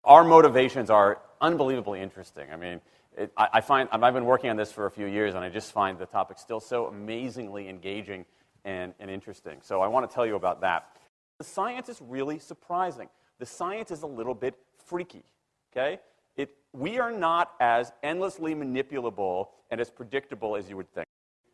Our motivations are unbelievably interesting. I mean, I've been working on this for a few years, and I just find the topic still so amazingly engaging and interesting. So I want to tell you about that. The science is really surprising. The science is a little bit freaky, okay? We are not as endlessly manipulable and as predictable as you would think.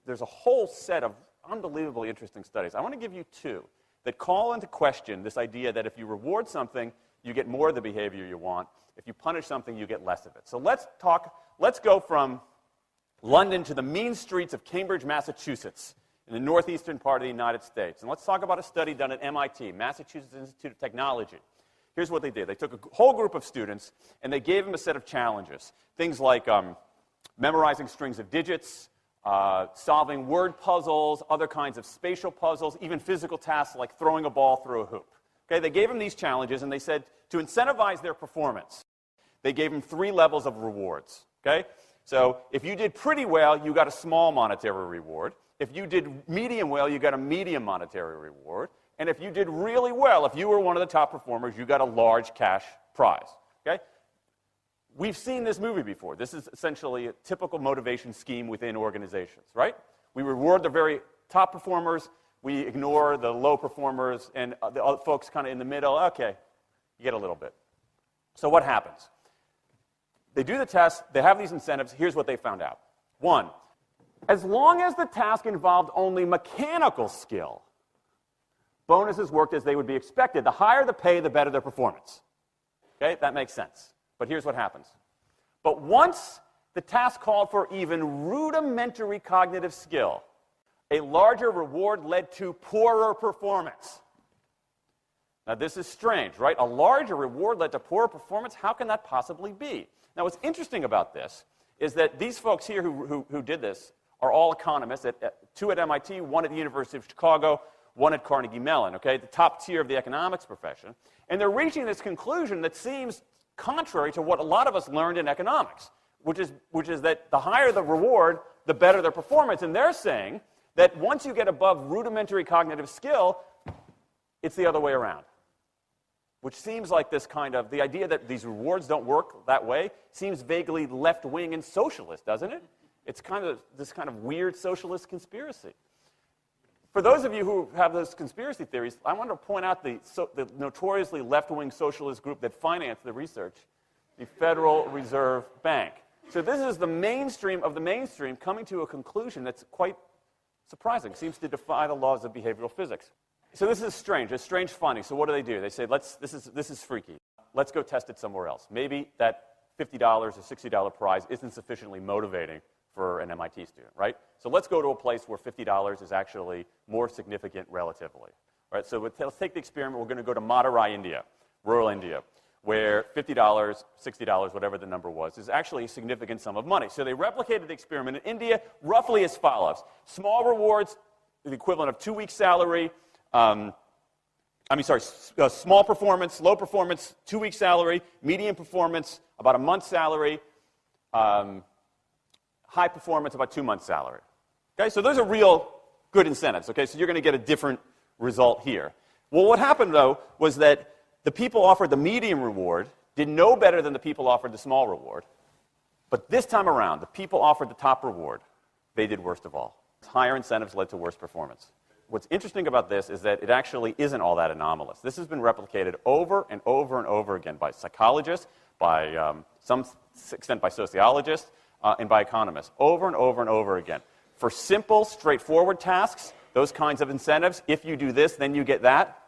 There's a whole set of unbelievably interesting studies. I want to give you two that call into question this idea that if you reward something, you get more of the behavior you want. If you punish something, you get less of it. So let's go from London to the mean streets of Cambridge, Massachusetts, in the northeastern part of the United States. And let's talk about a study done at MIT, Massachusetts Institute of Technology. Here's what they did. They took a whole group of students, and they gave them a set of challenges. Things like memorizing strings of digits, solving word puzzles, other kinds of spatial puzzles, even physical tasks like throwing a ball through a hoop. Okay, they gave them these challenges, and they said to incentivize their performance, they gave them 3 levels of rewards. Okay? So if you did pretty well, you got a small monetary reward. If you did medium well, you got a medium monetary reward. And if you did really well, if you were one of the top performers, you got a large cash prize. Okay? We've seen this movie before. This is essentially a typical motivation scheme within organizations, right? We reward the very top performers, we ignore the low performers, and the other folks kind of in the middle. Okay, you get a little bit. So what happens? They do the test, they have these incentives. Here's what they found out. 1, as long as the task involved only mechanical skill, bonuses worked as they would be expected. The higher the pay, the better their performance. Okay, that makes sense. But here's what happens. But once the task called for even rudimentary cognitive skill, a larger reward led to poorer performance. Now, this is strange, right? A larger reward led to poorer performance? How can that possibly be? Now, what's interesting about this is that these folks here who did this are all economists, 2 at MIT, 1 at the University of Chicago, 1 at Carnegie Mellon, okay, the top tier of the economics profession. And they're reaching this conclusion that seems contrary to what a lot of us learned in economics, which is that the higher the reward, the better their performance. And they're saying that once you get above rudimentary cognitive skill, it's the other way around. Which seems like this kind of, the idea that these rewards don't work that way seems vaguely left-wing and socialist, doesn't it? It's kind of this kind of weird socialist conspiracy. For those of you who have those conspiracy theories, I want to point out the notoriously left-wing socialist group that financed the research, the Federal Reserve Bank. So this is the mainstream of the mainstream coming to a conclusion that's quite surprising, seems to defy the laws of behavioral physics. So this is strange. It's strange finding. So what do? They say, this is freaky. Let's go test it somewhere else. Maybe that $50 or $60 prize isn't sufficiently motivating for an MIT student, right? So let's go to a place where $50 is actually more significant relatively. Right? So let's take the experiment. We're going to go to Madurai, India, rural India, where $50, $60, whatever the number was, is actually a significant sum of money. So they replicated the experiment in India roughly as follows. Small rewards, the equivalent of 2 weeks' salary. Small performance, low performance, 2 weeks' salary. Medium performance, about a month's salary. High performance, about 2 months' salary. Okay, so those are real good incentives. Okay, so you're going to get a different result here. Well, what happened, though, was that the people offered the medium reward did no better than the people offered the small reward. But this time around, the people offered the top reward. They did worst of all. Higher incentives led to worse performance. What's interesting about this is that it actually isn't all that anomalous. This has been replicated over and over and over again by psychologists, by some extent by sociologists, and by economists, over and over and over again. For simple, straightforward tasks, those kinds of incentives, if you do this, then you get that,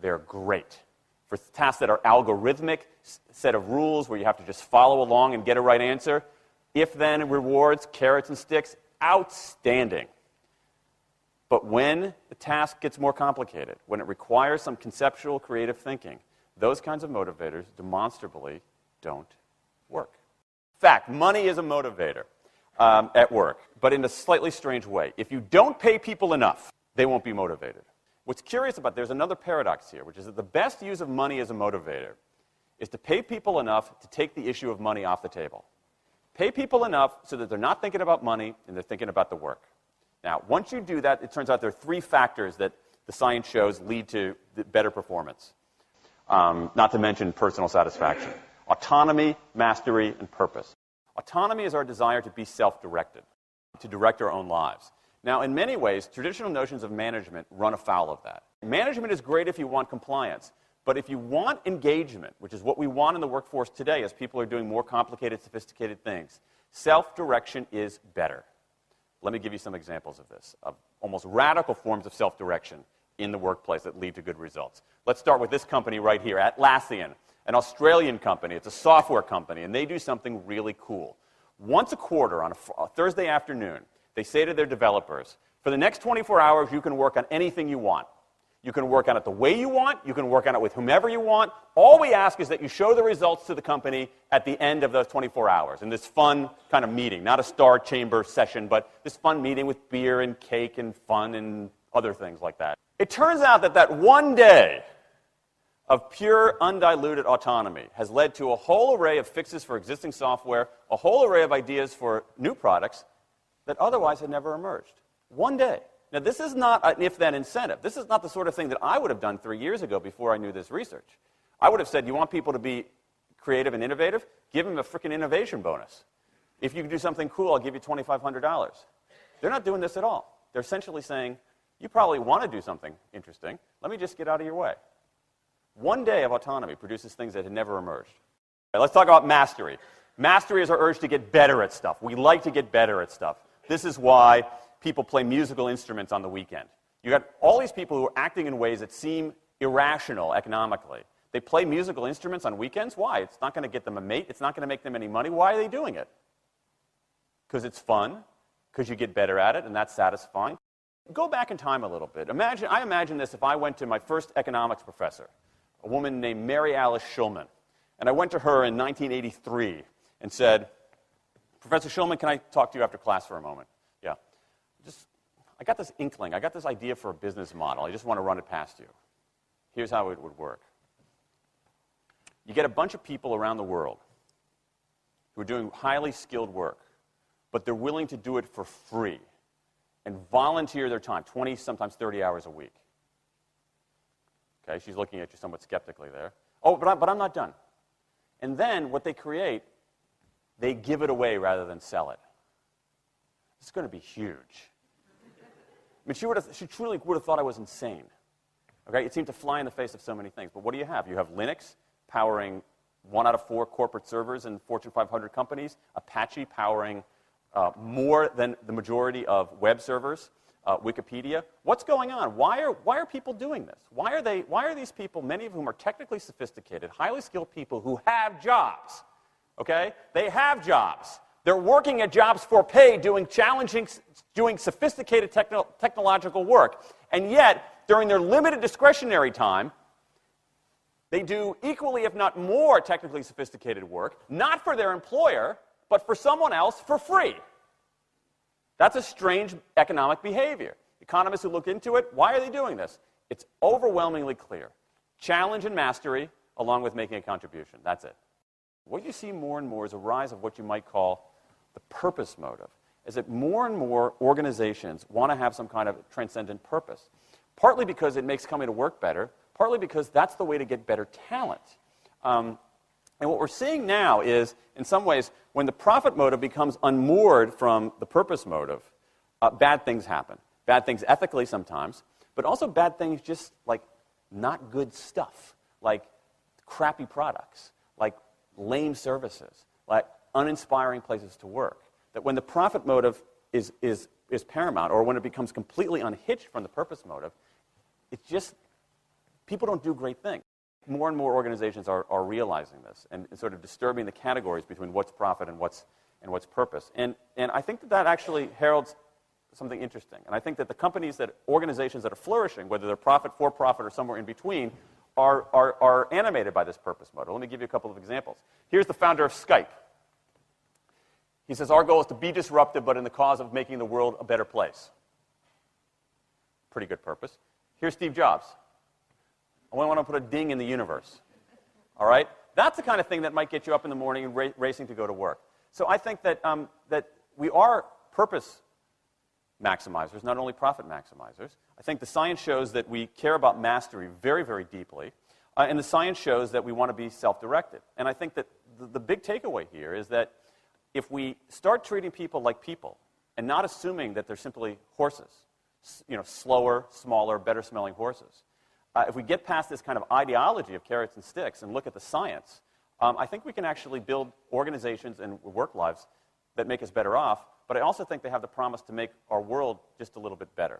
they're great. For tasks that are algorithmic, set of rules where you have to just follow along and get a right answer, if-then rewards, carrots and sticks, outstanding. But when the task gets more complicated, when it requires some conceptual, creative thinking, those kinds of motivators demonstrably don't work. In fact, money is a motivator at work, but in a slightly strange way. If you don't pay people enough, they won't be motivated. What's curious about, there's another paradox here, which is that the best use of money as a motivator is to pay people enough to take the issue of money off the table. Pay people enough so that they're not thinking about money and they're thinking about the work. Now, once you do that, it turns out there are 3 factors that the science shows lead to better performance, not to mention personal satisfaction. Autonomy, mastery, and purpose. Autonomy is our desire to be self-directed, to direct our own lives. Now, in many ways, traditional notions of management run afoul of that. Management is great if you want compliance, but if you want engagement, which is what we want in the workforce today as people are doing more complicated, sophisticated things, self-direction is better. Let me give you some examples of this, of almost radical forms of self-direction in the workplace that lead to good results. Let's start with this company right here, Atlassian, an Australian company. It's a software company, and they do something really cool. Once a quarter on a Thursday afternoon, they say to their developers, for the next 24 hours, you can work on anything you want. You can work on it the way you want. You can work on it with whomever you want. All we ask is that you show the results to the company at the end of those 24 hours in this fun kind of meeting, not a star chamber session, but this fun meeting with beer and cake and fun and other things like that. It turns out that that one day of pure, undiluted autonomy has led to a whole array of fixes for existing software, a whole array of ideas for new products that otherwise had never emerged. One day. Now, this is not an if-then incentive. This is not the sort of thing that I would have done 3 years ago before I knew this research. I would have said, you want people to be creative and innovative? Give them a freaking innovation bonus. If you can do something cool, I'll give you $2,500. They're not doing this at all. They're essentially saying, you probably want to do something interesting. Let me just get out of your way. One day of autonomy produces things that had never emerged. Right, let's talk about mastery. Mastery is our urge to get better at stuff. We like to get better at stuff. This is why people play musical instruments on the weekend. You got all these people who are acting in ways that seem irrational economically. They play musical instruments on weekends. Why? It's not going to get them a mate. It's not going to make them any money. Why are they doing it? Because it's fun, because you get better at it, and that's satisfying. Go back in time a little bit. I imagine this if I went to my first economics professor, a woman named Mary Alice Schulman, and I went to her in 1983 and said, Professor Schulman, can I talk to you after class for a moment? Yeah. I got this inkling. I got this idea for a business model. I just want to run it past you. Here's how it would work. You get a bunch of people around the world who are doing highly skilled work, but they're willing to do it for free and volunteer their time, 20, sometimes 30 hours a week. Okay, she's looking at you somewhat skeptically there. Oh, but I'm not done. And then what they create, they give it away rather than sell it. It's going to be huge. I mean, she truly would have thought I was insane. Okay, it seemed to fly in the face of so many things. But what do you have? You have Linux powering 1 out of 4 corporate servers in Fortune 500 companies, Apache powering more than the majority of web servers, Wikipedia. What's going on? Why are people doing this? Why are these people, many of whom are technically sophisticated, highly skilled people who have jobs? Okay, they have jobs. They're working at jobs for pay, doing sophisticated technological work. And yet, during their limited discretionary time, they do equally, if not more, technically sophisticated work, not for their employer, but for someone else for free. That's a strange economic behavior. Economists who look into it, why are they doing this? It's overwhelmingly clear. Challenge and mastery, along with making a contribution. That's it. What you see more and more is a rise of what you might call the purpose motive, is that more and more organizations want to have some kind of transcendent purpose, partly because it makes coming to work better, partly because that's the way to get better talent. And what we're seeing now is, in some ways, when the profit motive becomes unmoored from the purpose motive, bad things happen. Bad things ethically sometimes, but also bad things just like not good stuff, like crappy products, like lame services, like uninspiring places to work. That when the profit motive is paramount, or when it becomes completely unhitched from the purpose motive, it's just, people don't do great things. More and more organizations are realizing this and sort of disturbing the categories between what's profit and what's purpose. And I think that actually heralds something interesting. And I think that the organizations that are flourishing, whether they're profit, for profit, or somewhere in between, are animated by this purpose model. Let me give you a couple of examples. Here's the founder of Skype. He says, our goal is to be disruptive, but in the cause of making the world a better place. Pretty good purpose. Here's Steve Jobs. I want to put a ding in the universe. All right? That's the kind of thing that might get you up in the morning and racing to go to work. So I think that, that we are purpose maximizers, not only profit maximizers. I think the science shows that we care about mastery very, very deeply. And the science shows that we want to be self-directed. And I think that the big takeaway here is that if we start treating people like people and not assuming that they're simply horses, slower, smaller, better-smelling horses, if we get past this kind of ideology of carrots and sticks and look at the science, I think we can actually build organizations and work lives that make us better off, but I also think they have the promise to make our world just a little bit better.